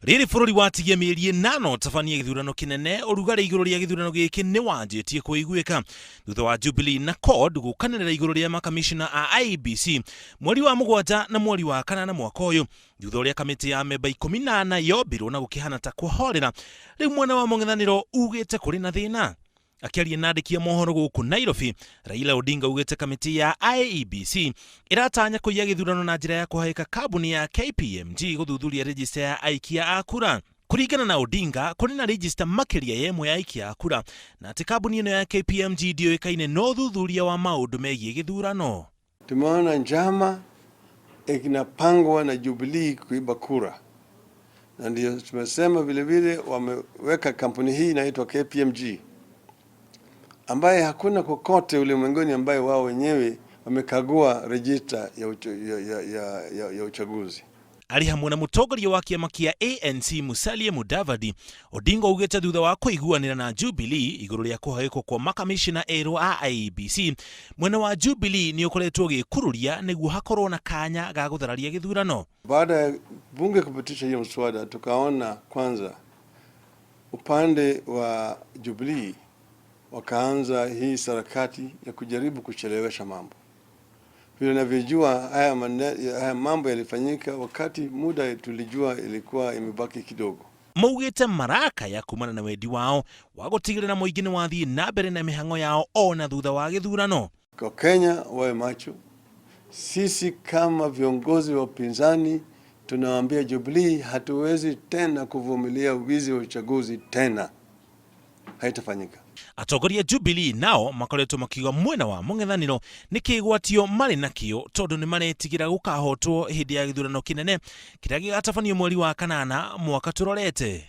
Riri bururi watigia mieri 8 tabania githurano kinene urugari iguru ria githurano giki ni wanjitie kuiguika thutha wa Jubilee na CORD gukanirira iguru ria makamishina a IEBC mweri wa mugwanja na mweri wa kanana mwaka uyu thutha uria kamiti ya memba 14 yombirwo na gukihana ta kwahorera riu mwena wa mung'ethaniro ugite kuri na thina. Akiaria na andiki a mohoro guku Nairobi, Raila Odinga ugite kamiti ya IEBC iratanya kuiya githurano na njira ya kuhaika kabuni ya KPMG guthuthuria register ya aikia a kura. Kuringana na Odinga, kuri na register makiria yemwe ya aikia a kura na ati kabuni ino ya KPMG ndio ikaine no thuthuria wa maundu megie githurano. Tumeona njama inapangwa na Jubilee kuiba kura, na ndio tumesema vile vile wameweka kampuni hii inaitwa KPMG ambaye hakuna kokote ulimwenguni ambaye wao wenyewe wamekagua register ya uchaguzi. Ali hamwe na mutongoria wa kiama kia ANC Musalia Mudavadi, Odinga ugete thutha wa kuiguanira na Jubilee iguru ria kuhaikwo kwa makamishina ero a IEBC mwena wa Jubilee ni ukoretwo gikururia niguo hakorwo na kanya ga guthararia githurano. Baada ya bunge kupitisha hiyo mswada, tukaona kwanza upande wa Jubilee wakaanza hii sarakati ya kujaribu kuchelewesha mambo. Vile navyojua haya mambo yalifanyika wakati muda tulijua ilikuwa imebaki kidogo. Maugite maraka ya kumana na wedi wao wagutigirira muingine wathii na mbere na mihango yao ona thutha wa githurano. Kwa Kenya wawe macho. Sisi kama viongozi wa upinzani tunawaambia Jubilee hatuwezi tena kuvumilia wizi wa uchaguzi tena. Haitafanyika. Atongoria Jubilee nao makoretwo makiuga mwena wa mung'ethaniro ni kigwatio mari nakio tondu ni maretigira gukahotwo hindi ya githurano kinene kiria gigatabanio mweri wa kanana mwaka turorete.